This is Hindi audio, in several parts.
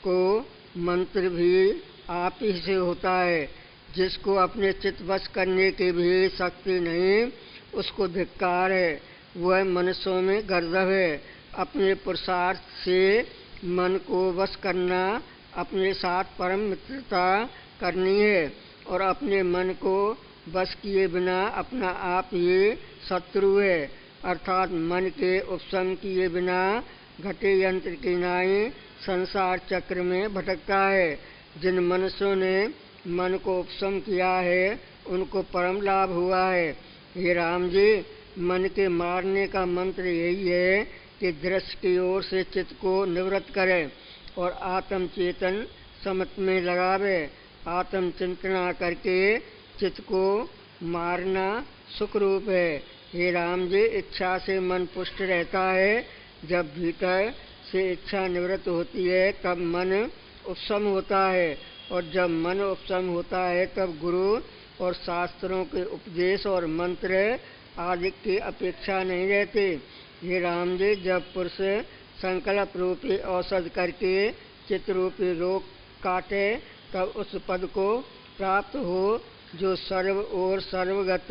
को मंत्र भी आप ही से होता है। जिसको अपने चित्त वश करने की भी शक्ति नहीं, उसको धिक्कार है, वह मनुष्यों में गर्दभ है। अपने पुरुषार्थ से मन को वश करना अपने साथ परम मित्रता करनी है, और अपने मन को वश किए बिना अपना आप ही शत्रु है। अर्थात मन के उपशम किए बिना घटे यंत्र की नाई संसार चक्र में भटकता है। जिन मनुष्यों ने मन को उपशम किया है उनको परम लाभ हुआ है। हे राम जी, मन के मारने का मंत्र यही है कि दृश्य की ओर से चित्त को निवृत्त करे और आत्म चेतन समत में लगावे। आत्म चिंतना करके चित्त को मारना सुख रूप है। हे राम जी, इच्छा से मन पुष्ट रहता है। जब भीतर से इच्छा निवृत्त होती है तब मन उपशम होता है, और जब मन उपशम होता है तब गुरु और शास्त्रों के उपदेश और मंत्र आदि की अपेक्षा नहीं रहती। हे राम जी, जब पुरुष संकल्प रूपी औषध करके चित्त रूपी रोग काटे तब उस पद को प्राप्त हो जो सर्व और सर्वगत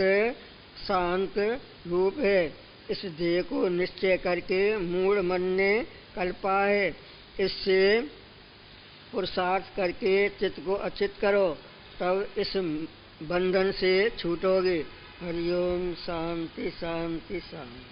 शांत रूप है। इस ध्येय को निश्चय करके मूढ़ मन ने कल्पा है। इससे पुरुषार्थ करके चित्त को अचित करो, तब इस बंधन से छूटोगे। हरिओम। शांति शांति शांति।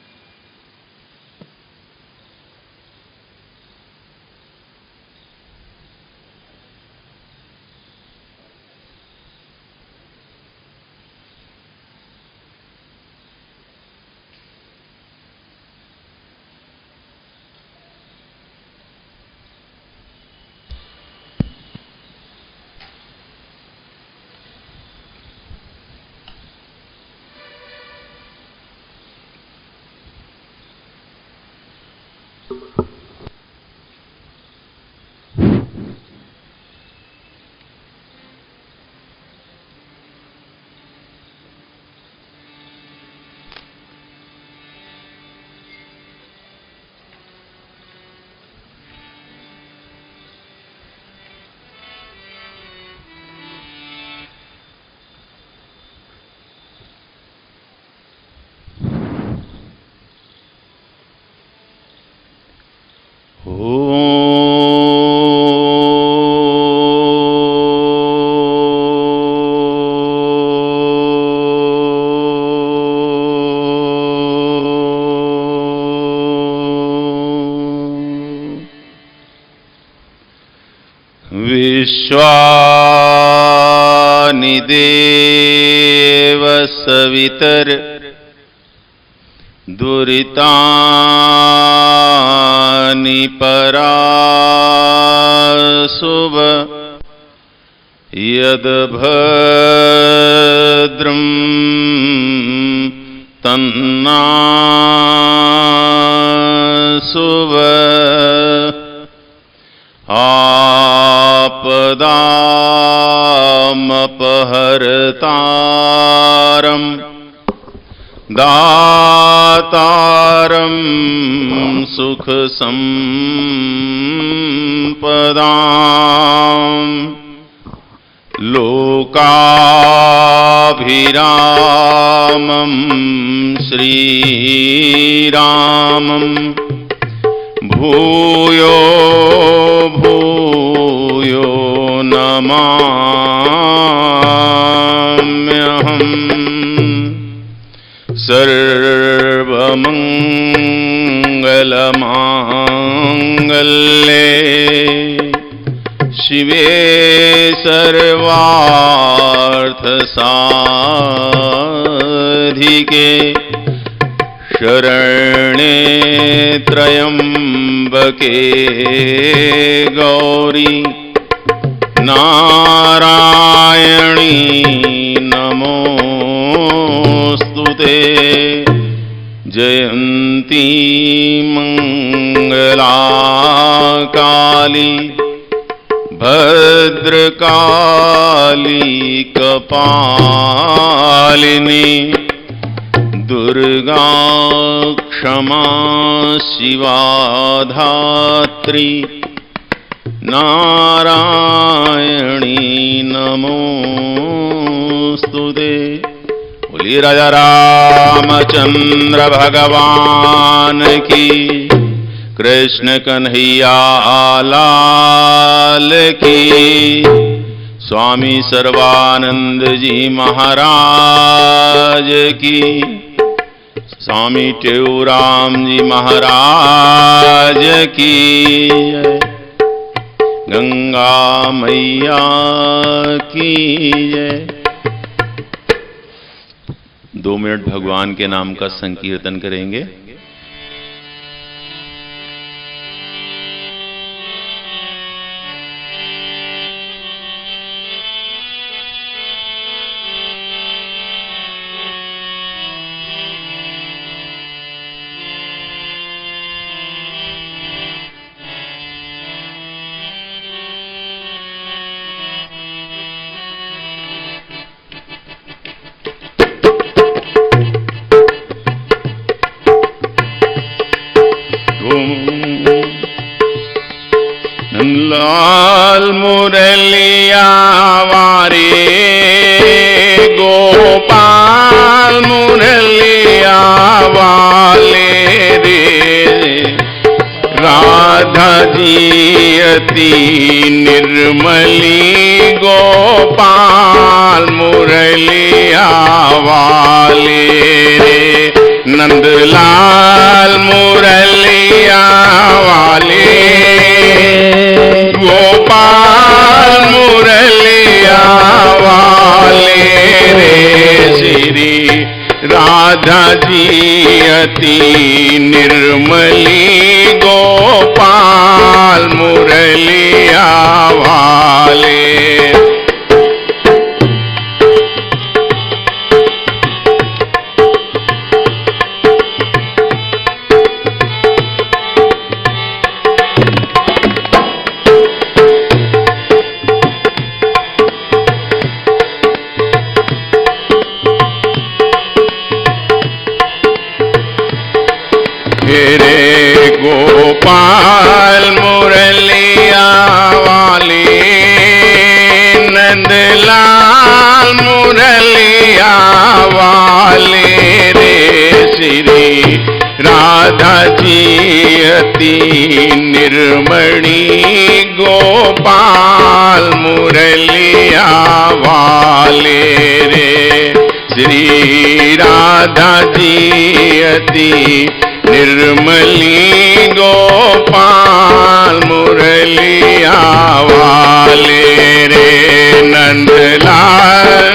विश्वानि देव सवितर दुरितानि पराशुभ यद्भद्रं तन्नाशुभ आपदामपहर्तारं दातारं सुखसंपदां लोकाभिरामं श्रीरामं भूयो भूयो नमाम्यहम्। सर्वमंगलमांगल्ये शिवे सर्वार्थसाधिके शरण्ये त्र्यंबके गौरी नारायणी नमोस्तुते। जयंती मंगला काली भद्रकाली कपालिनी दुर्गा क्षमा शिवा धात्री नारायणी नमोस्तुते। बोलिए राजा रामचंद्र भगवान की, कृष्ण कन्हैया लाल की, स्वामी सर्वानंद जी महाराज की, स्वामी टेऊराम जी महाराज की जय। गंगा मैया की जय। 2 मिनट भगवान के नाम का संकीर्तन करेंगे। लाल मुरलिया वारे गोपाल मुरलिया वाले रे, राधा जी अति निर्मली गोपाल मुरलिया वाले रे, नंदलाल मुरलिया वाले गोपाल मुरलिया वाले रे, श्री राधा जी अति निर्मली गोपाल मुरलिया वाले। गोपाल मुरलिया वाले, नंदलाल मुरलिया वाले रे, श्री राधा जी अति निर्मणी गोपाल मुरलिया वाले रे, श्री राधा जी अति निर्मली गोपाल मुरलिया वाले रे, नंदलाल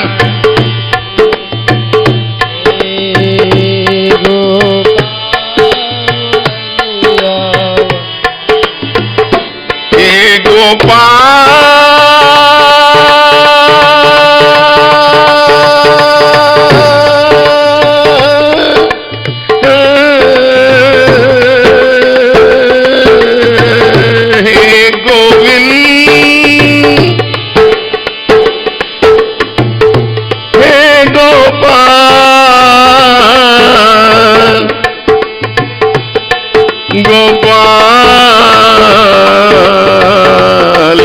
गोपाल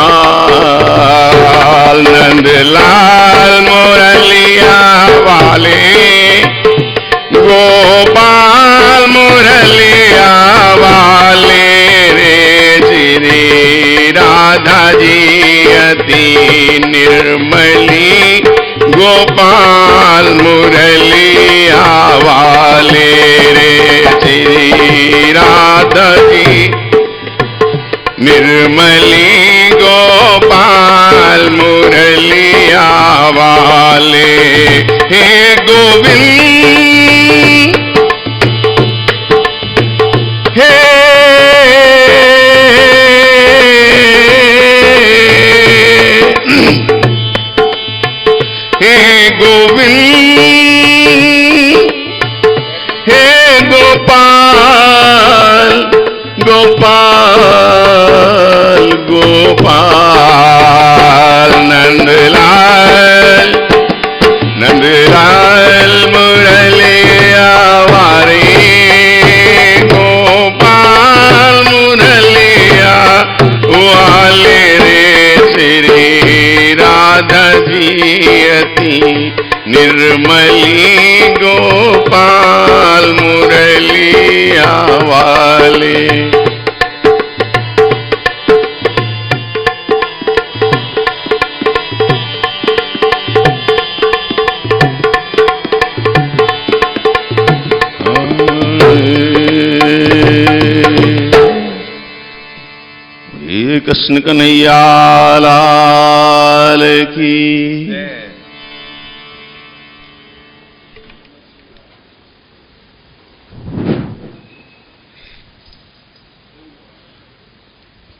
गोपाल नंदलाल मुरलिया वाले, गोपाल मुरलिया वाले रे, श्री राधा जी अति निर्मली गोपाल मुरलिया वाले रे, श्री राधा जी निर्मली गोपाल मुरलिया वाले। हे गोविंद हे हे गोविंद हे गोपाल गोपाल गोपाल नंदलाल नंदलाल मुरलिया अति निर्मली गोपाल मुरलिया वाले। कृष्ण कन्हैया लाल की।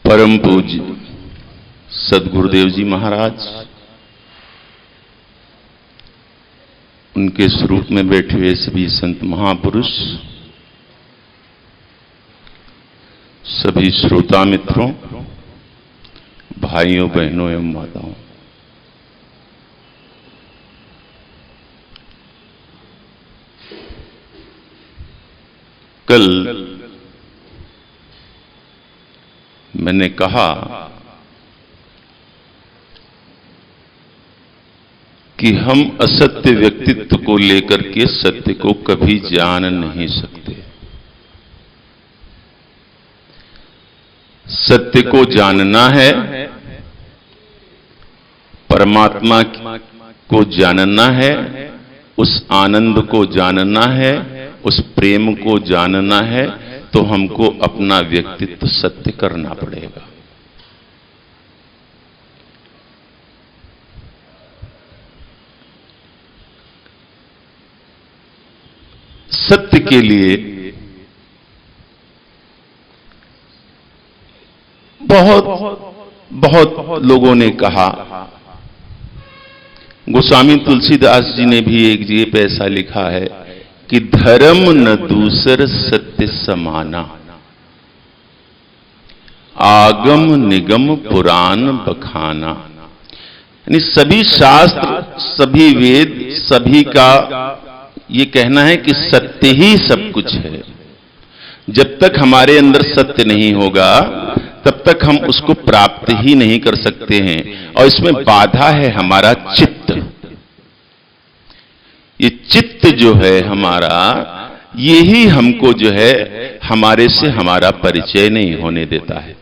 परम पूज्य सद्गुरुदेव जी महाराज, उनके स्वरूप में बैठे हुए सभी संत महापुरुष, सभी श्रोता मित्रों, भाइयों बहनों एवं माताओं, कल मैंने कहा कि हम असत्य व्यक्तित्व को लेकर के सत्य को कभी जान नहीं सकते। सत्य को जानना है, परमात्मा को जानना है, उस आनंद को जानना है, उस प्रेम को जानना है, तो हमको अपना व्यक्तित्व सत्य करना पड़ेगा। सत्य के लिए बहुत लोगों ने कहा। गोस्वामी तुलसीदास जी ने भी एक ये पैसा लिखा है कि धर्म न दूसर सत्य समाना, आगम निगम पुराण बखाना। यानी सभी शास्त्र, सभी वेद, सभी का ये कहना है कि सत्य ही सब कुछ है। जब तक हमारे अंदर सत्य नहीं होगा तब तक हम उसको प्राप्त ही नहीं कर सकते हैं। और इसमें बाधा है हमारा चित्त। ये चित्त जो है हमारा, यही हमको जो है हमारे से हमारा परिचय नहीं होने देता है।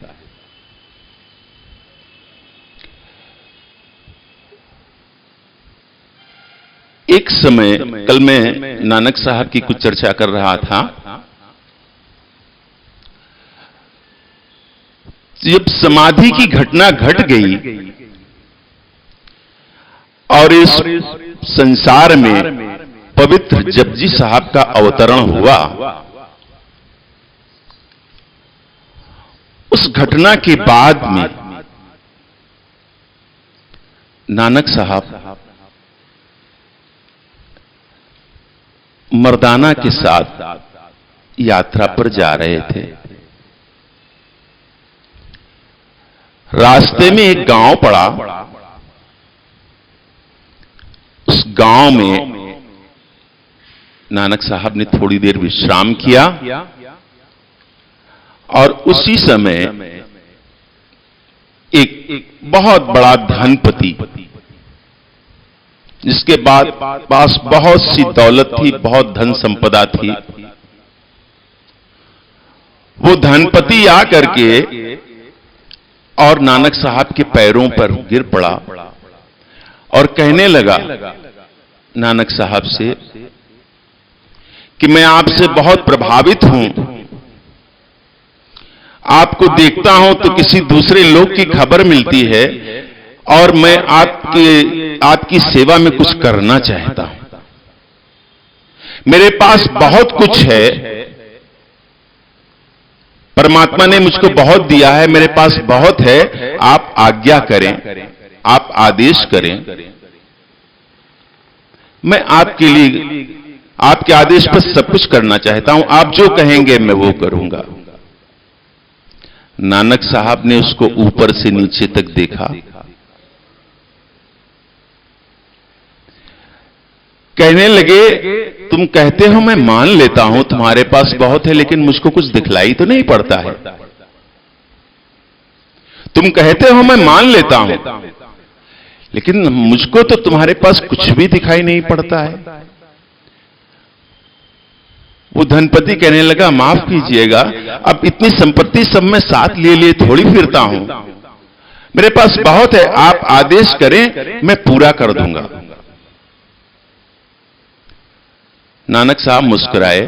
एक समय कल मैं नानक साहब की कुछ चर्चा कर रहा था। जब समाधि की घटना घट गई और इस संसार में पवित्र जपजी साहब का अवतरण हुआ, उस घटना के बाद में नानक साहब मर्दाना के साथ यात्रा पर जा रहे थे। रास्ते में एक गांव पड़ा। उस गांव में नानक साहब ने थोड़ी देर विश्राम किया और उसी समय एक बहुत बड़ा धनपति, जिसके पास बहुत सी दौलत थी, बहुत धन संपदा थी, वो धनपति आकर के और नानक साहब के पैरों पर गिर पड़ा और कहने लगा नानक साहब से कि मैं आपसे बहुत प्रभावित हूं। आपको देखता हूं तो किसी दूसरे लोग की खबर मिलती है और मैं आपकी सेवा में कुछ करना चाहता हूं। मेरे पास बहुत कुछ है, परमात्मा ने मुझको बहुत दिया है, मेरे पास बहुत है। आप आज्ञा करें, आप आदेश करें, मैं आपके लिए, आपके आदेश पर सब कुछ करना चाहता हूं। आप जो कहेंगे मैं वो करूंगा। नानक साहब ने उसको ऊपर से नीचे तक देखा, कहने लगे तुम कहते हो मैं मान लेता हूं तुम्हारे पास बहुत है, लेकिन मुझको कुछ दिखलाई तो नहीं पड़ता है। तुम कहते हो मैं मान लेता हूं, लेकिन मुझको तो तुम्हारे पास कुछ भी दिखाई नहीं पड़ता है। वो धनपति कहने लगा, माफ कीजिएगा, अब इतनी संपत्ति सब मैं साथ लिए थोड़ी फिरता हूं, मेरे पास बहुत है, आप आदेश करें मैं पूरा कर दूंगा। नानक साहब मुस्कुराए,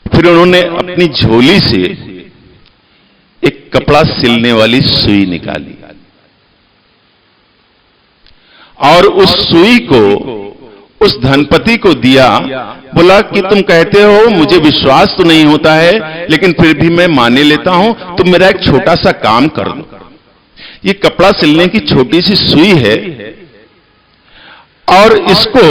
फिर उन्होंने अपनी झोली से एक कपड़ा सिलने वाली सुई निकाली और उस सुई को उस धनपति को दिया। बोला कि तुम कहते हो, मुझे विश्वास तो नहीं होता है, लेकिन फिर भी मैं मान लेता हूं, तुम मेरा एक छोटा सा काम कर दो। ये कपड़ा सिलने की छोटी सी सुई है और इसको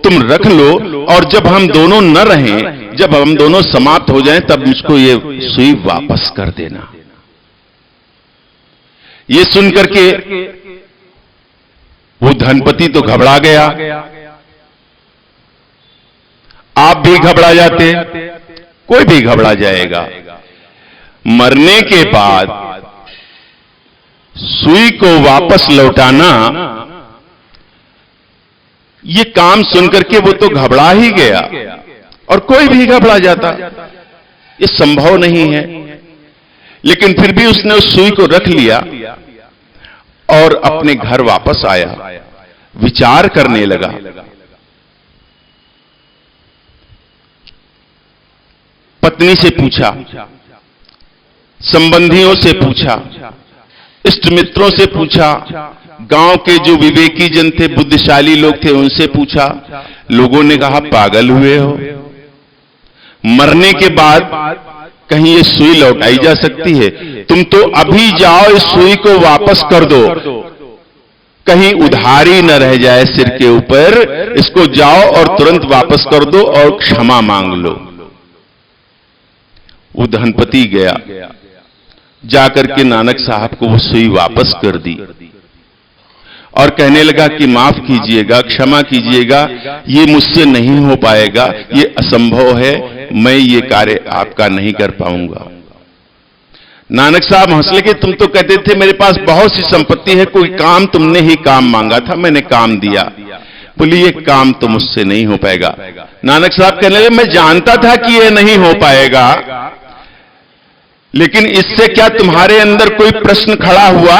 तुम रख लो, और जब हम दोनों न रहें, जब हम दोनों समाप्त हो जाएं, तब मुझको ये सुई वापस कर देना। ये सुनकर के वो धनपति तो घबरा गया। आप भी घबरा जाते, कोई भी घबरा जाएगा। मरने के बाद सुई को वापस लौटाना, ये काम सुनकर के वो तो घबरा ही गया, और कोई भी घबरा जाता, ये संभव नहीं है। लेकिन फिर भी उसने उस सुई को रख लिया और अपने घर वापस आया, विचार करने लगा। पत्नी से पूछा, संबंधियों से पूछा, इष्ट मित्रों से पूछा, गांव के जो विवेकी जन थे, बुद्धिशाली लोग थे, उनसे पूछा। लोगों ने कहा, पागल हुए हो, मरने के बाद कहीं ये सुई लौटाई जा सकती है? तुम तो अभी जाओ, इस सुई को वापस कर दो, कहीं उधारी न रह जाए सिर के ऊपर। इसको जाओ और तुरंत वापस कर दो और क्षमा मांग लो। वो धनपति गया, जाकर के नानक साहब को वो सुई वापस कर दी और कहने लगा कि माफ कीजिएगा, क्षमा कीजिएगा, ये मुझसे नहीं हो पाएगा, ये असंभव है, मैं ये कार्य आपका नहीं कर पाऊंगा। नानक साहब हंस लगे, तुम तो कहते थे मेरे पास बहुत सी संपत्ति है, कोई काम तुमने ही काम मांगा था, मैंने काम दिया। बोली, ये काम तो मुझसे नहीं हो पाएगा। नानक साहब कहने लगे, मैं जानता था कि ये नहीं हो पाएगा, लेकिन इससे क्या तुम्हारे अंदर कोई प्रश्न खड़ा हुआ?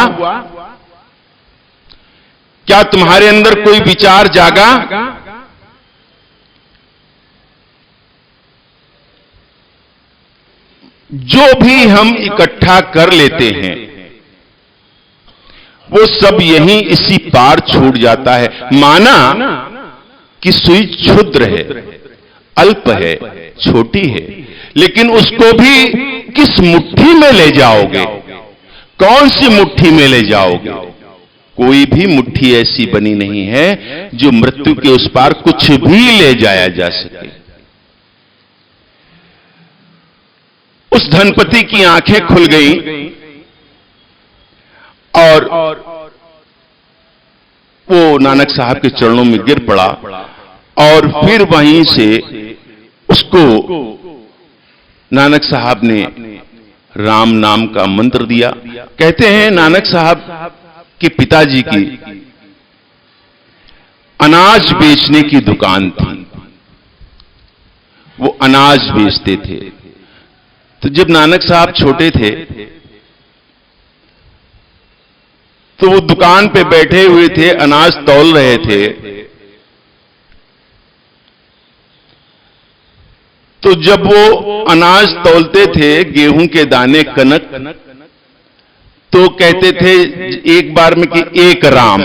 क्या तुम्हारे अंदर कोई विचार जागा? जो भी हम इकट्ठा कर लेते हैं वो सब यहीं इसी पार छूट जाता है। माना कि सुई क्षुद्र है, अल्प है, छोटी है, लेकिन उसको भी किस मुट्ठी में ले जाओगे? कौन सी मुट्ठी में ले जाओगे? कोई भी मुट्ठी ऐसी बनी नहीं है जो मृत्यु के उस पार कुछ भी ले जाया जा सके। उस धनपति की आंखें खुल गईं और वो नानक साहब के चरणों में गिर पड़ा और फिर वहीं से उसको नानक साहब ने राम नाम का मंत्र दिया। कहते हैं नानक साहब के पिताजी की अनाज बेचने की दुकान थी, वो अनाज बेचते थे। तो जब नानक साहब छोटे थे तो वो दुकान पे बैठे हुए थे, अनाज तौल रहे थे। तो जब वो अनाज तौलते थे, गेहूं के दाने, कनक, तो कहते थे एक बार में कि 1 राम।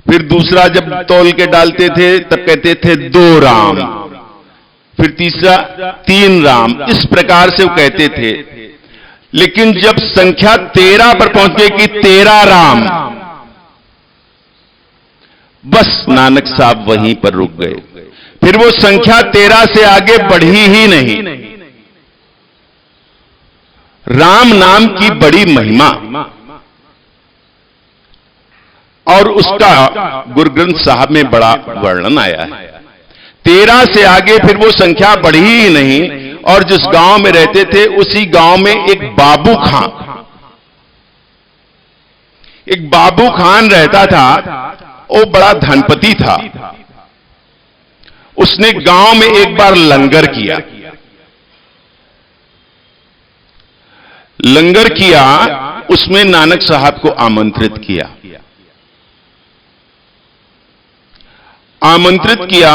फिर दूसरा जब तौल के डालते थे तब कहते थे 2 राम, फिर तीसरा 3 राम। इस प्रकार से वो कहते थे। लेकिन जब संख्या 13 पर पहुंचे कि 13 राम, बस नानक साहब वहीं पर रुक गए। फिर वो संख्या 13 से आगे बढ़ी ही नहीं। राम नाम की बड़ी महिमा और उसका गुरु ग्रंथ साहब में बड़ा वर्णन आया है। 13 से आगे फिर वो संख्या बढ़ी ही नहीं। और जिस गांव में रहते थे उसी गांव में एक बाबू खां, एक बाबू खान रहता था, वो बड़ा धनपति था। उसने गांव में एक बार लंगर किया। लंगर किया, उसमें नानक साहब को आमंत्रित किया। आमंत्रित किया,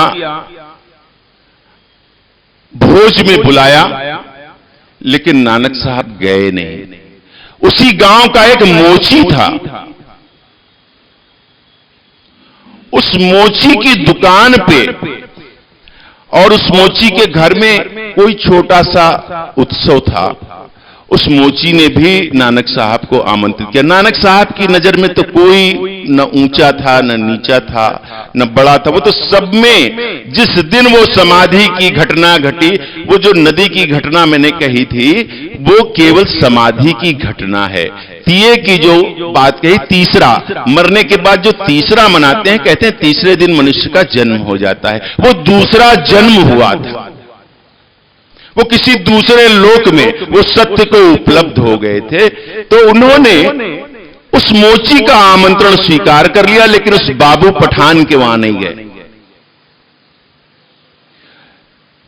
भोज में बुलाया, लेकिन नानक साहब गए नहीं। उसी गांव का एक मोची था, उस मोची की दुकान पे और उस मोची के घर में कोई छोटा सा उत्सव था। उस मोची ने भी नानक साहब को आमंत्रित किया। नानक साहब की नजर में तो कोई न ऊंचा था, न नीचा था, न बड़ा था। वो तो सब में, जिस दिन वो समाधि की घटना घटी, वो जो नदी की घटना मैंने कही थी, वो केवल समाधि की घटना है। तिये की जो बात कही, तीसरा, मरने के बाद जो तीसरा मनाते हैं, कहते हैं तीसरे दिन मनुष्य का जन्म हो जाता है। वो दूसरा जन्म हुआ था। वो किसी दूसरे लोक में वो सत्य को उपलब्ध हो गए थे। तो उन्होंने उस मोची का आमंत्रण स्वीकार कर लिया, लेकिन उस बाबू पठान के वहां नहीं गए।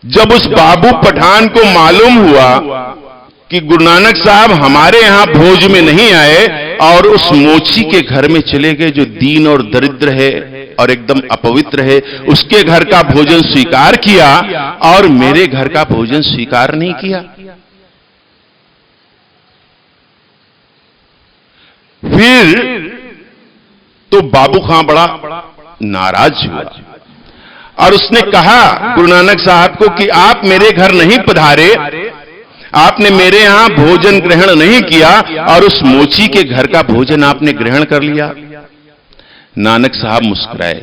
जब उस बाबू पठान को मालूम हुआ कि गुरु नानक साहब हमारे यहां भोज में नहीं आए और उस मोची के घर में चले गए, जो दीन और दरिद्र है और एकदम अपवित्र है, उसके घर का भोजन स्वीकार किया और मेरे घर का भोजन स्वीकार नहीं किया। फिर तो बाबू खां बड़ा नाराज हुआ और उसने कहा गुरु नानक साहब को कि आप मेरे घर नहीं पधारे, आपने मेरे यहां भोजन ग्रहण नहीं किया और उस मोची के घर का भोजन आपने ग्रहण कर लिया। नानक साहब मुस्कुराए,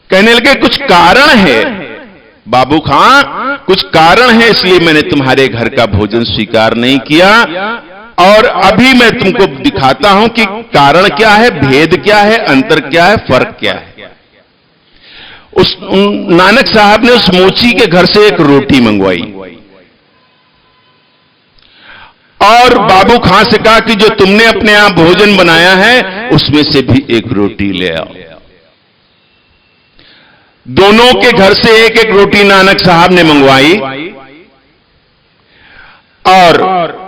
कहने लगे कुछ कारण है बाबू खां, कुछ कारण है, इसलिए मैंने तुम्हारे घर का भोजन स्वीकार नहीं किया। और अभी मैं तुमको दिखाता हूं कि कारण क्या है, भेद क्या है, अंतर क्या है, फर्क क्या है। उस नानक साहब ने उस मोची के घर से एक रोटी मंगवाई और बाबू खां से कहा कि जो तुमने अपने यहां भोजन बनाया है उसमें से भी एक रोटी ले आओ। दोनों के घर से एक एक रोटी नानक साहब ने मंगवाई और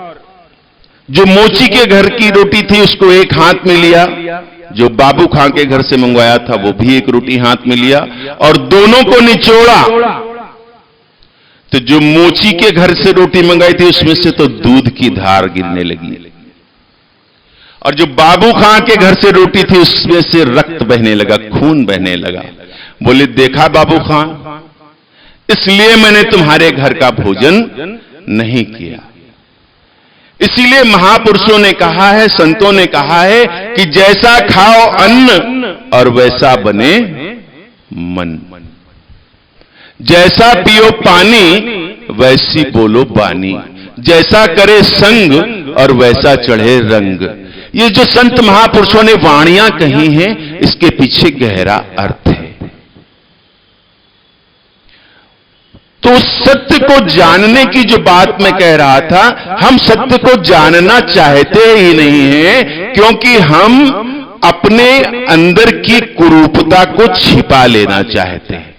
जो मोची के घर की रोटी थी उसको एक हाथ में लिया, जो बाबू खां के घर से मंगवाया था वो भी एक रोटी हाथ में लिया और दोनों को निचोड़ा। तो जो मोची के घर से रोटी मंगाई थी उसमें से तो दूध की धार गिरने लगी और जो बाबू खां के घर से रोटी थी उसमें से रक्त बहने लगा, खून बहने लगा। बोले देखा बाबू खां, इसलिए मैंने तुम्हारे घर का भोजन नहीं किया। इसीलिए महापुरुषों ने कहा है, संतों ने कहा है कि जैसा खाओ अन्न और वैसा बने मन, जैसा पियो पानी वैसी बोलो बानी, जैसा करे संग और वैसा चढ़े रंग। ये जो संत महापुरुषों ने वाणियां कही हैं, इसके पीछे गहरा अर्थ है। तो सत्य को जानने की जो बात मैं कह रहा था, हम सत्य को जानना चाहते ही नहीं हैं, क्योंकि हम अपने अंदर की कुरूपता को छिपा लेना चाहते हैं।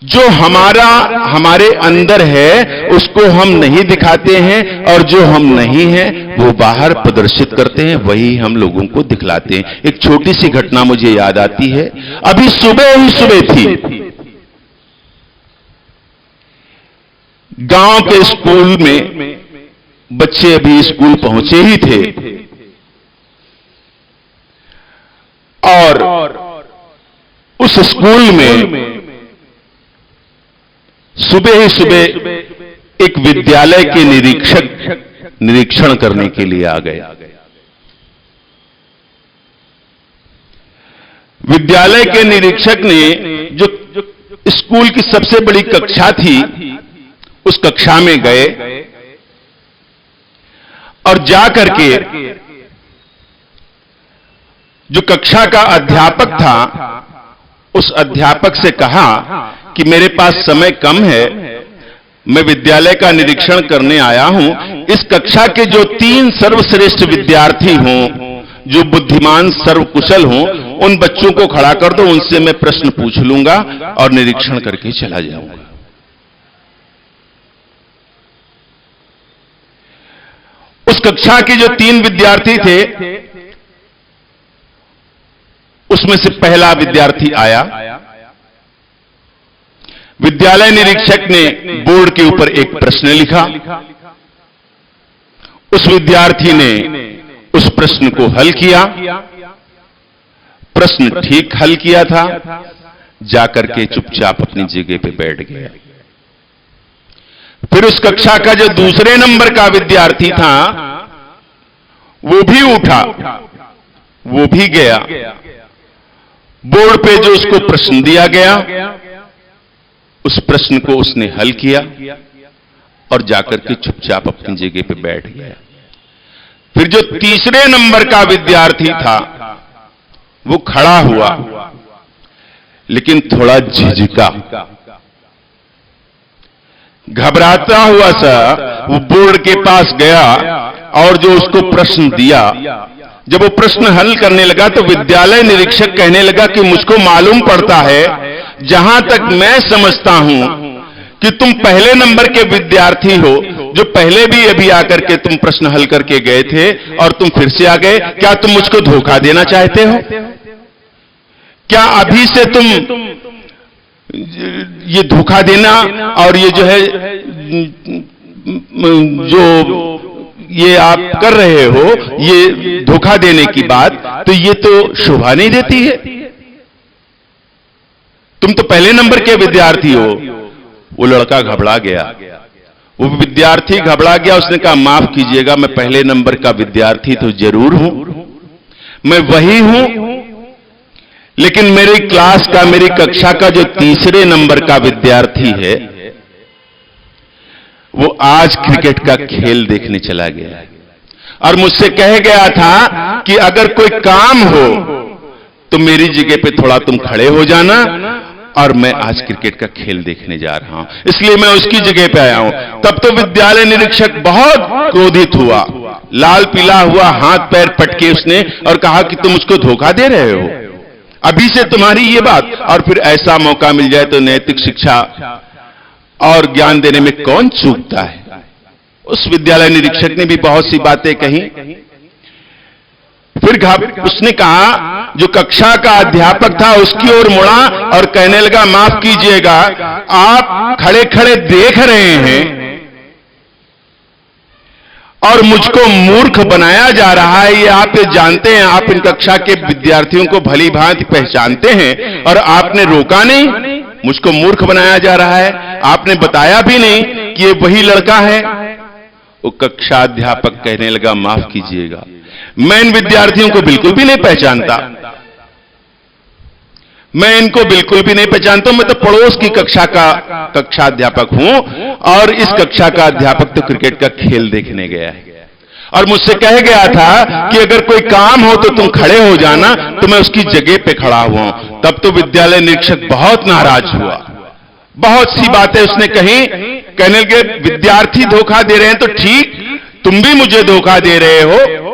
जो हमारे अंदर है उसको हम नहीं दिखाते हैं और जो हम नहीं हैं वो बाहर प्रदर्शित करते हैं, वही हम लोगों को दिखलाते हैं। एक छोटी सी घटना मुझे याद आती है, अभी सुबह ही सुबह थी, गांव के स्कूल में बच्चे अभी स्कूल पहुंचे ही थे और उस स्कूल में सुबह ही सुबह एक विद्यालय के निरीक्षक निरीक्षण करने के लिए आ गए। विद्यालय के निरीक्षक ने जो स्कूल की सबसे बड़ी कक्षा थी उस कक्षा में गए और जाकर के जो कक्षा का अध्यापक था उस अध्यापक से कहा कि मेरे पास समय कम है, मैं विद्यालय का निरीक्षण करने आया हूं। इस कक्षा के जो 3 सर्वश्रेष्ठ विद्यार्थी हों, जो बुद्धिमान सर्वकुशल हों, उन बच्चों को खड़ा कर दो, उनसे मैं प्रश्न पूछ लूंगा और निरीक्षण करके चला जाऊंगा। उस कक्षा के जो 3 विद्यार्थी थे, उसमें से पहला विद्यार्थी आया। विद्यालय निरीक्षक ने बोर्ड के ऊपर एक प्रश्न लिखा। उस विद्यार्थी ने उस प्रश्न को हल किया। प्रश्न ठीक हल किया था, जाकर के चुपचाप अपनी जगह पे बैठ गया। फिर उस कक्षा का जो दूसरे नंबर का विद्यार्थी था, वो भी उठा, वो भी गया। बोर्ड पे जो उसको प्रश्न दिया गया, उस प्रश्न को उसने हल किया और जाकर के चुपचाप अपनी जगह पे बैठ गया। फिर जो तीसरे नंबर का विद्यार्थी था, वो खड़ा हुआ, लेकिन थोड़ा झिझका, घबराता हुआ सा वो बोर्ड के पास गया और जो उसको प्रश्न दिया, जब वो प्रश्न हल करने लगा तो विद्यालय निरीक्षक कहने लगा कि मुझको मालूम पड़ता है, जहां तक मैं समझता हूं, कि तुम पहले नंबर के विद्यार्थी हो, जो पहले भी अभी आकर के तुम प्रश्न हल करके गए थे और तुम फिर से आ गए। क्या तुम मुझको धोखा देना चाहते हो? क्या अभी से तुम ये धोखा देना और ये जो है, जो ये आप कर रहे हो, ये धोखा देने की बात, तो ये तो शोभा नहीं देती है। तुम तो पहले नंबर के विद्यार्थी हो। वो लड़का घबरा गया, वो विद्यार्थी घबरा गया। उसने कहा, माफ कीजिएगा, मैं पहले नंबर का विद्यार्थी तो जरूर हूं, मैं वही हूं, लेकिन मेरी क्लास का, मेरी कक्षा का जो तीसरे नंबर का विद्यार्थी है, वो आज क्रिकेट का खेल देखने चला गया और मुझसे कह गया था कि अगर कोई काम हो तो मेरी जगह पे थोड़ा तुम खड़े हो जाना, और मैं आज क्रिकेट का खेल देखने जा रहा हूं, इसलिए मैं उसकी जगह पे आया हूं। तब तो विद्यालय निरीक्षक बहुत क्रोधित हुआ, लाल पीला हुआ, हाथ पैर पटके उसने और कहा कि तुम मुझको धोखा दे रहे हो, अभी से तुम्हारी ये बात। और फिर ऐसा मौका मिल जाए तो नैतिक शिक्षा और ज्ञान देने में कौन चूकता है। उस विद्यालय निरीक्षक ने भी बहुत सी बातें कही। फिर उसने कहा, जो कक्षा का अध्यापक था उसकी ओर मुड़ा और कहने लगा, माफ कीजिएगा, आप खड़े खड़े देख रहे हैं और मुझको मूर्ख बनाया जा रहा है। ये आप ये जानते हैं, आप इन कक्षा के विद्यार्थियों को भली भांति पहचानते हैं और आपने रोका नहीं, मुझको मूर्ख बनाया जा रहा है। आपने बताया भी नहीं कि ये वही लड़का है। वो कक्षा अध्यापक कहने लगा, माफ कीजिएगा, मैं इन विद्यार्थियों को बिल्कुल भी नहीं पहचानता, मैं इनको बिल्कुल भी नहीं पहचानता। मैं तो पड़ोस की कक्षा का कक्षा अध्यापक हूं और इस कक्षा का अध्यापक तो क्रिकेट का खेल देखने गया है और मुझसे कह गया था कि अगर कोई काम हो तो तुम खड़े हो जाना, तो मैं उसकी जगह पे खड़ा हुआ हूं। तब तो विद्यालय निरीक्षक बहुत नाराज हुआ, बहुत सी बातें उसने कही। कहने लगे, विद्यार्थी धोखा दे रहे हैं तो ठीक, तुम भी मुझे धोखा दे रहे हो।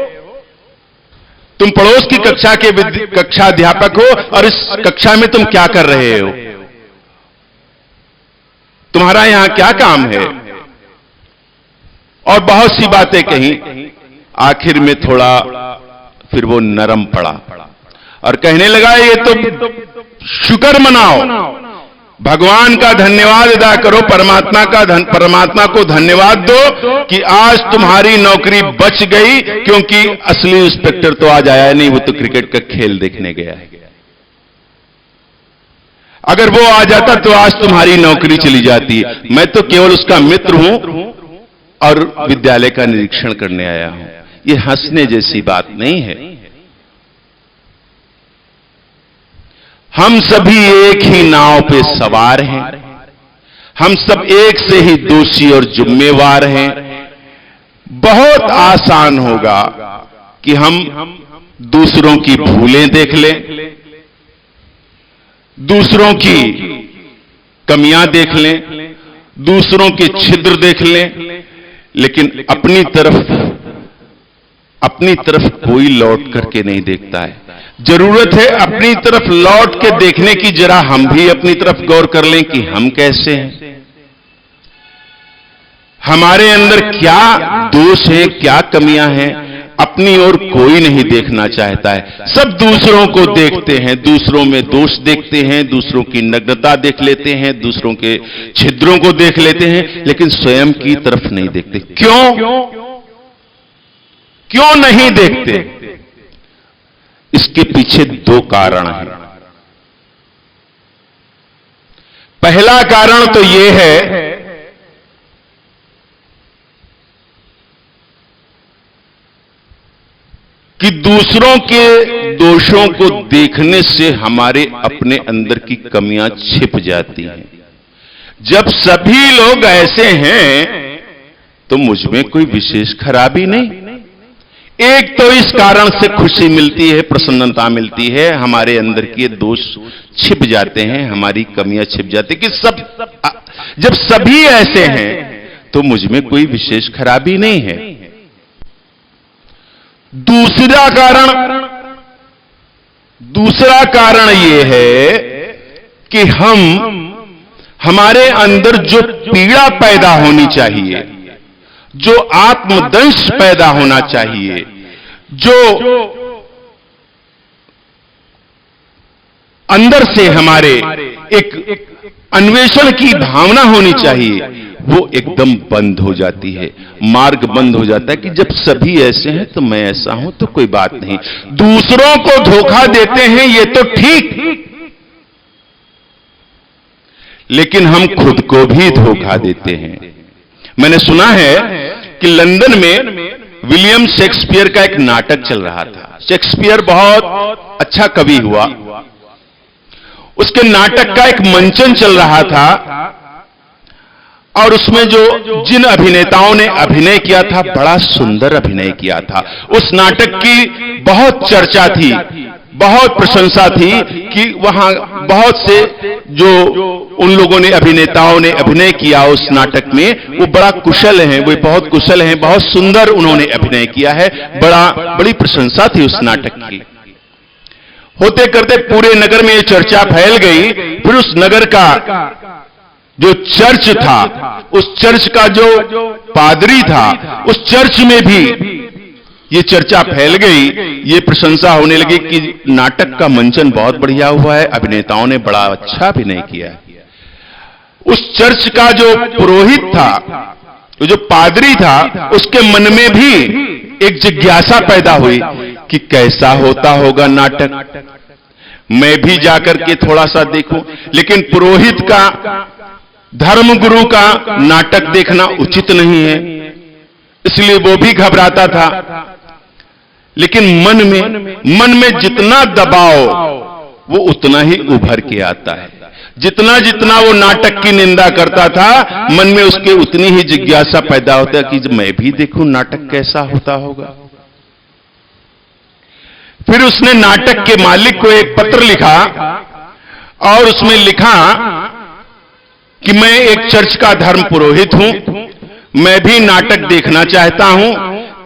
तुम पड़ोस की कक्षा के कक्षा अध्यापक हो और इस कक्षा में तुम क्या कर रहे हो? तुम्हारा यहां क्या काम है? और बहुत सी बातें कही। आखिर में थोड़ा फिर वो नरम पड़ा और कहने लगा, ये तो शुक्र मनाओ, भगवान का धन्यवाद अदा करो, परमात्मा को धन्यवाद दो कि आज तुम्हारी नौकरी बच गई, क्योंकि असली इंस्पेक्टर तो आज आया नहीं, वो तो क्रिकेट का खेल देखने गया है। अगर वो आ जाता तो आज तुम्हारी नौकरी चली जाती। मैं तो केवल उसका मित्र हूं और विद्यालय का निरीक्षण करने आया हूं। ये हंसने जैसी बात नहीं है। हम सभी एक ही नाव पे सवार हैं, हम सब एक से ही दोषी और जिम्मेवार हैं। बहुत आसान होगा कि हम दूसरों की भूलें देख लें, दूसरों की कमियां देख लें, दूसरों के छिद्र देख लें, लेकिन अपनी तरफ कोई लौट करके नहीं देखता है। जरूरत है अपनी तरफ लौट के देखने की। जरा हम भी अपनी तरफ गौर कर लें कि हम कैसे हैं, हमारे अंदर क्या दोष है, क्या कमियां हैं। अपनी ओर कोई नहीं देखना चाहता है, सब दूसरों को देखते हैं, दूसरों में दोष देखते हैं, दूसरों की नग्नता देख लेते हैं, दूसरों के छिद्रों को देख लेते हैं, लेकिन स्वयं की तरफ नहीं देखते। क्यों नहीं देखते? इसके पीछे दो कारण हैं। पहला कारण तो यह है कि दूसरों के दोषों को देखने से हमारे अपने अंदर की कमियां छिप जाती हैं। जब सभी लोग ऐसे हैं तो मुझ में कोई विशेष खराबी नहीं। एक तो इस कारण से खुशी मिलती है, प्रसन्नता मिलती है, हमारे अंदर के दोष छिप जाते हैं, हमारी कमियां छिप जाती हैं कि जब सभी ऐसे हैं तो मुझ में कोई विशेष खराबी नहीं है। दूसरा कारण यह है कि हमारे अंदर जो पीड़ा पैदा होनी चाहिए, जो आत्मदंश पैदा होना चाहिए, जो अंदर से हमारे एक अन्वेषण की भावना होनी चाहिए, वो एकदम बंद हो जाती है। मार्ग बंद हो जाता है कि जब सभी ऐसे हैं तो मैं ऐसा हूं तो कोई बात नहीं। दूसरों को धोखा देते हैं ये तो ठीक, लेकिन हम खुद को भी धोखा देते हैं। मैंने सुना है कि लंदन में विलियम शेक्सपियर का एक नाटक चल रहा था। शेक्सपियर बहुत अच्छा कवि हुआ। उसके नाटक का एक मंचन चल रहा था और उसमें जिन अभिनेताओं ने अभिनय किया था, बड़ा सुंदर अभिनय किया था। उस नाटक की बहुत चर्चा थी, बहुत प्रशंसा थी कि वहां बहुत से जो उन लोगों ने अभिनेताओं ने अभिनय किया उस नाटक में, वो बड़ा कुशल हैं, वो बहुत कुशल हैं, बहुत सुंदर उन्होंने अभिनय किया है। बड़ी प्रशंसा थी उस नाटक की। होते करते पूरे नगर में ये चर्चा फैल गई। फिर उस नगर का जो चर्च था, उस चर्च का जो पादरी था, उस चर्च में भी ये चर्चा फैल गई, ये प्रशंसा होने लगी कि नाटक का मंचन बहुत बढ़िया हुआ है, अभिनेताओं ने बड़ा अच्छा अभिनय किया है। उस चर्च का जो पुरोहित था, जो पादरी था, उसके मन में भी एक जिज्ञासा पैदा हुई कि कैसा होता होगा नाटक, मैं भी जाकर के थोड़ा सा देखूं। लेकिन पुरोहित का, धर्मगुरु का नाटक देखना उचित नहीं है, इसलिए वो भी घबराता था। लेकिन मन में जितना दबाव, वो उतना ही उभर के आता है। जितना जितना वो नाटक की निंदा करता था, मन में उसके उतनी ही जिज्ञासा पैदा होता है कि मैं भी देखूं नाटक कैसा होता होगा। फिर उसने नाटक के मालिक को एक पत्र लिखा और उसमें लिखा कि मैं एक चर्च का धर्म पुरोहित हूं, मैं भी नाटक देखना चाहता हूं,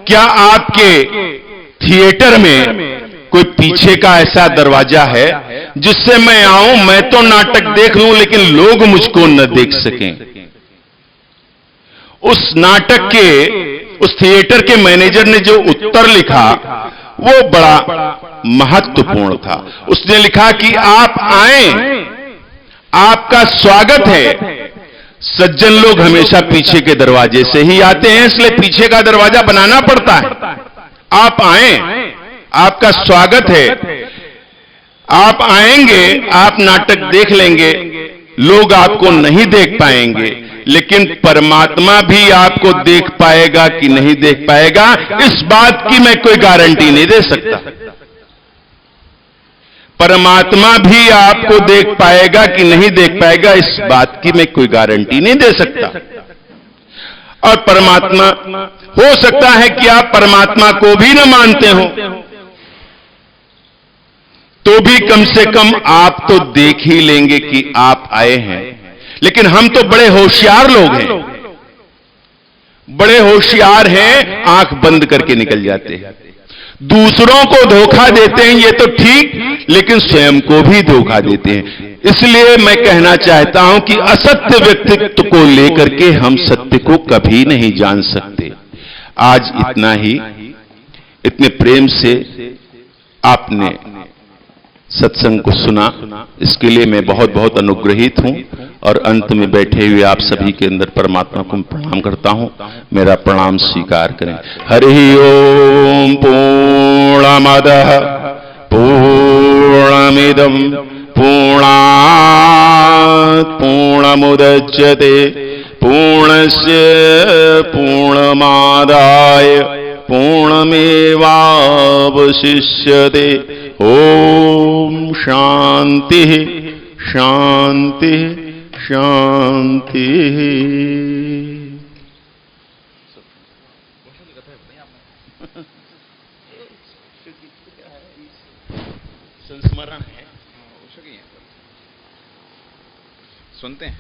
क्या आपके थिएटर में कोई पीछे का ऐसा दरवाजा है जिससे मैं आऊं, मैं तो नाटक देख लूं लेकिन लोग मुझको न देख सकें। उस नाटक के, उस थिएटर के मैनेजर ने जो उत्तर लिखा वो बड़ा महत्वपूर्ण था। उसने लिखा कि आप आएं, आपका स्वागत है। सज्जन लोग हमेशा पीछे के दरवाजे से ही आते हैं, इसलिए पीछे का दरवाजा बनाना पड़ता है। आप आएं, आपका स्वागत है। आप आएंगे, आप नाटक देख लेंगे, लोग आपको नहीं देख पाएंगे, लेकिन परमात्मा भी आपको देख पाएगा कि नहीं देख पाएगा, इस बात की मैं कोई गारंटी नहीं दे सकता। परमात्मा भी आपको देख पाएगा कि नहीं देख पाएगा, इस बात की मैं कोई गारंटी नहीं दे सकता। और परमात्मा, हो सकता है कि आप परमात्मा को भी न मानते हो, तो भी कम से कम आप तो देख ही लेंगे कि आप आए हैं। लेकिन हम तो बड़े होशियार लोग हैं, बड़े होशियार हैं, आंख बंद करके निकल जाते हैं। दूसरों को धोखा देते हैं ये तो ठीक, लेकिन स्वयं को भी धोखा देते हैं। इसलिए मैं कहना चाहता हूं कि असत्य व्यक्तित्व को लेकर के हम सत्य को कभी नहीं जान सकते। आज इतना ही, इतने प्रेम से आपने सत्संग को सुना, इसके लिए मैं बहुत बहुत अनुग्रहित हूं और अंत में बैठे हुए आप सभी के अंदर परमात्मा को प्रणाम करता हूं। मेरा प्रणाम स्वीकार करें। हरि ओम। पूर्णमदः पूर्णमिदं पूर्णात् पूर्णमुदच्यते पूर्णस्य पूर्णमादाय पूर्णमेवावशिष्यते। ओम शांति शांति शांति। संस्मरण है, सुनते हैं।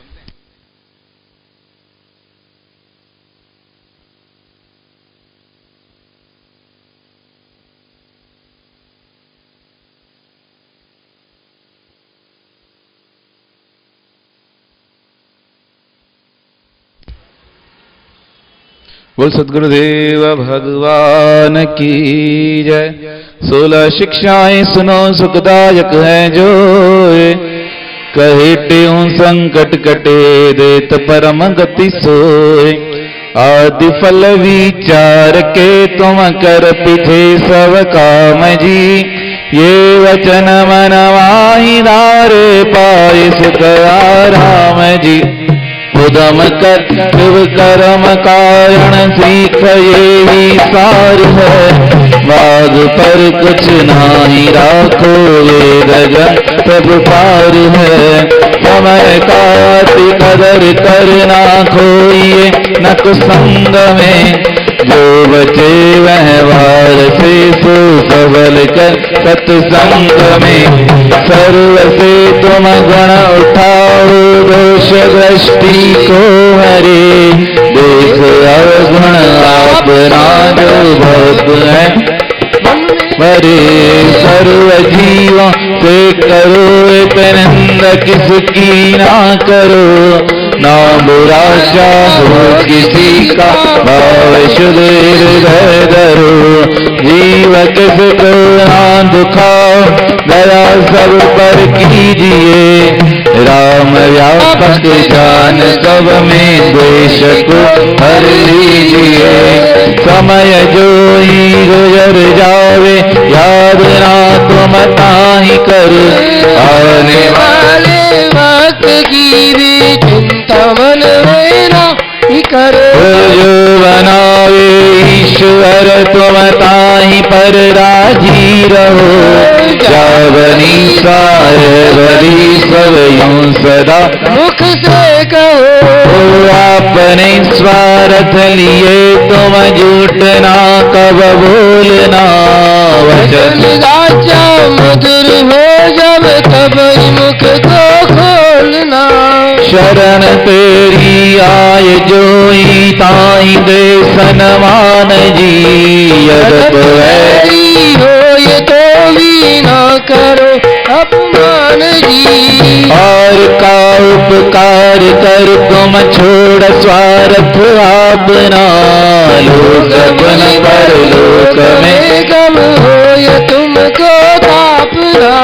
बोल सद्गुरुदेव भगवान की जय। 16 शिक्षाएं सुनो सुखदायक है जो, कहे टेऊ संकट कटे देत परम गति सोए। आदि फल विचार के तुम कर पीछे सब काम जी, ये वचन मन माही धारे पाए सुख आराम जी। उदम कर कर्म कारण सीख ये ही सार है, बाग पर कुछ नाही राखो वेद जन सब पार है। समय का कदर करना खोइए न कुसंग में, जो बचे वह वार से सो सबल कर सत्संग में। सर्व से तुम गुण उठाओ दोष दृष्टि को हरे, देख अवगुण अपना जो भक्त है मरे। सर्व जीवों से करो निंद किसकी ना करो, ना बुराशा हो किसी का भाव शुद्ध हृदय धरो। जीव किसको ना दुखाओ दया सब पर कीजिए, राम व्यापक जान सब में द्वेष को हर लीजिए। समय जो ही गुजर जावे याद ना तुम ताही कर, आने वाले वक्त की भी चिंता मन में ना ही करो। जो बनावे ईश्वर तुम ताही पर राजी रहो, जावनी सार बरी सब यूं सदा मुख से कहो। अपने स्वार्थ लिए तुम झूठ ना कब बोलना, वचन राजा मधुर हो जब तब मुख को खोलना। शरण तेरी आय जोई ताई दे सनमान जी, यदप वैरी हो ये तो भी ना करो अपमान जी। और का उपकार कर तुम छोड़ स्वार्थ अपना, लोक बन पर लोक में गम हो ये तुमको तापना।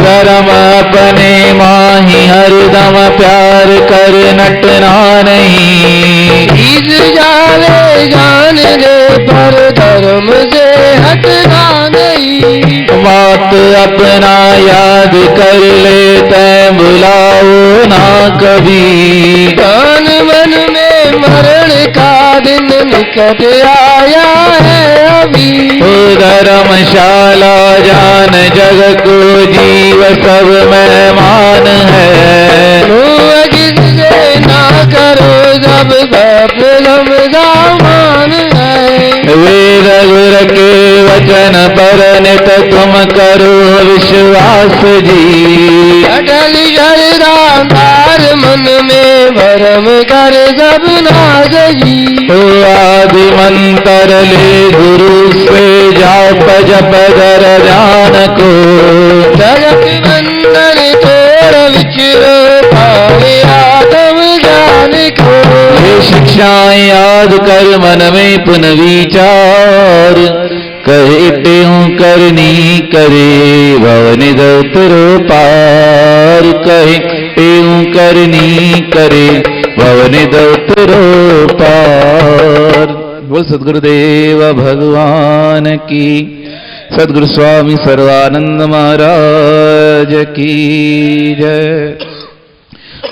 धर्म अपने माही हरदम प्यार कर नटना नहीं, इस जाने जान दे पर धर्म से हटना नहीं। बात अपना याद कर ले तै बुलाओ ना कभी, तन मन में मरण का दिन निकट आया है अभी। धर्मशाला जान जग को जीव सब मेहमान है, किससे ना करो जब प्रलम दामान है। वेद गुर के वचन पर नित तुम करो विश्वास जी, अटल श्रद्धा कर मन में भरम कर सब नाग जी। ओ आदि मंत्र ले गुरु से जाप जप कर जान को, जगत बंधन तोड़ विचरो पावे आत्म ज्ञान को। ये शिक्षाएं याद कर मन में पुनः विचार, कहे त्यों करनी करे भवन दौतरो पार। कहे त्यों करनी करे भवन दौतरो पार। बोल सद्गुरुदेव भगवान की, सद्गुरु स्वामी सर्वानंद महाराज की जय।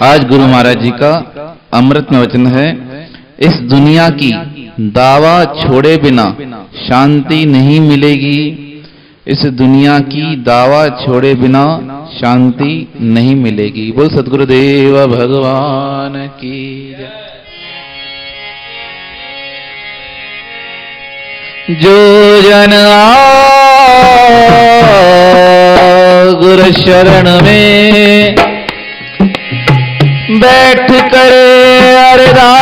आज गुरु महाराज जी का अमृत में वचन है, इस दुनिया की दावा छोड़े बिना शांति नहीं मिलेगी। इस दुनिया की दावा छोड़े बिना शांति नहीं मिलेगी। बोल सद्गुरुदेव भगवान की जय। जो जन गुरु शरण में बैठ करे अरदास,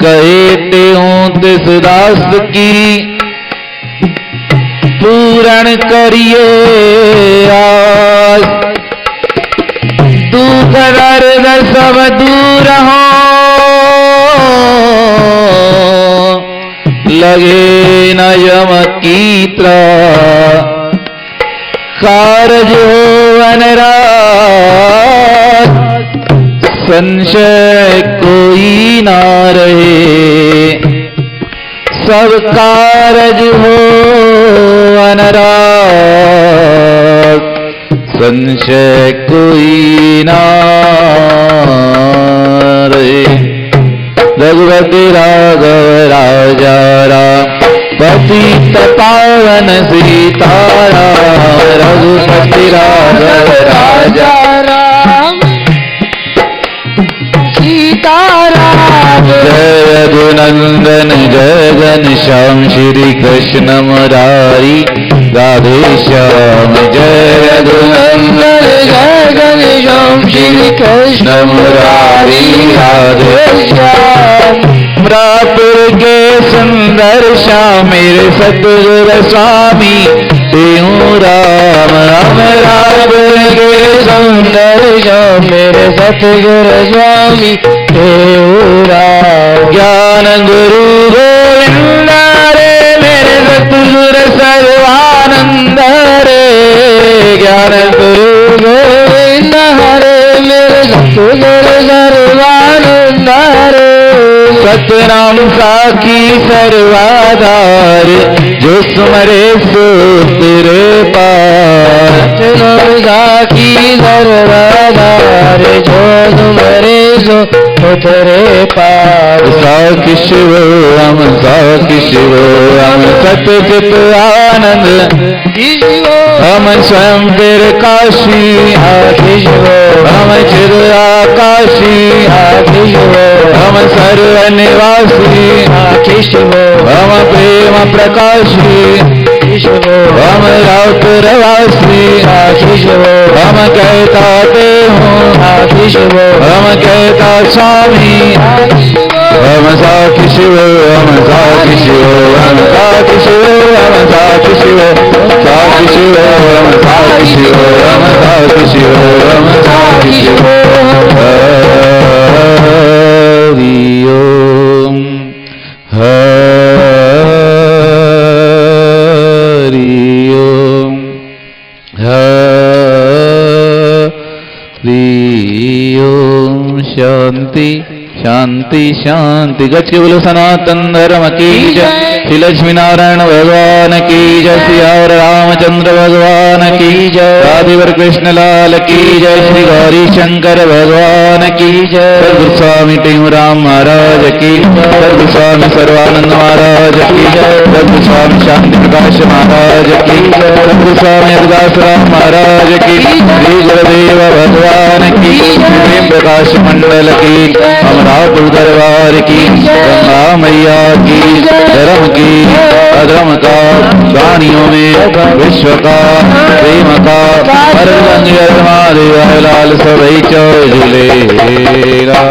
कहे त्यों तिस दास की पूर्ण करिए आस। दुख दर्द सब दूर हो, लगे न यम की त्रास। कारज हो अनराज, संशय कोई ना रहे। सब कारज हो अनराज, संशय कोई ना रहे। रघुपति राघव राजा राम, पतित पावन सीताराम। रघुपति राघव राजा राम, सीताराम। जय रघुनंदन जय घनश्याम, श्री कृष्ण मुरारी राधे श्याम। जय रघुनंदन जय घनश्याम, श्री कृष्ण मुरारी राधे श्याम। रापुर के सुंदर श्याम मेरे सतगुरु स्वामी त्यों राम। राम रापुर के सुंदर श्याम मेरे सतगुरु स्वामी त्यों राम। ज्ञान गुरु गोविंद रे मेरे सतगुरु सर्वानंद रे। ज्ञान गुरु गोविंद हरे मेरे सतगुरु सर्वानंद रे। सतनाम साखी सर्वाधार, जो सुमरे सो तेरे पार। सतनाम साखी सर्वाधार, जो सुमरे सो तेरे पार। साखी शिव हम साखी शिव हम, सत्य चित आनंद हम स्वयं तेरे काशी आखी शिव। हम चिर आकाशी आखी शिव, हम सर्व निवासी आखी शिव। हम प्रेम प्रकाशी शिव, हम राउतरवासी आखी शिव। हम कहता ते हूँ आखी शिव, हम कहता स्वामी आखी शिव। हम साखी शिव हम साखी शिव हम साखी शिव हम साखी शिव। साखी शिव हम साखी शिव हम साखी शिव हम साखी शिव। हरि ओम हरि ओम हरि ओम। शांति शांति शांति। गज के बोलो सनातन धर्म की जय। श्री लक्ष्मी नारायण भगवान की जय। श्री रामचंद्र भगवान की जय। राधेवर कृष्ण लाल की जय। श्री गौरी शंकर भगवान की जय। सद्गुरु स्वामी टेहूराम महाराज की जय। सद्गुरु स्वामी सर्वानंद महाराज की जय। सद्गुरु स्वामी शांति प्रकाश महाराज की जय। सद्गुरु स्वामी हरदास राम महाराज की। श्री गुरुदेव भगवान की। प्रेम प्रकाश मंडल की। हम ठाकुर दरबार की, गंगा मैया की, धर्म की अधर्म का, प्राणियों में विश्व का, प्रेम का, हर रंग महादेव लाल सभई चो झूलेला।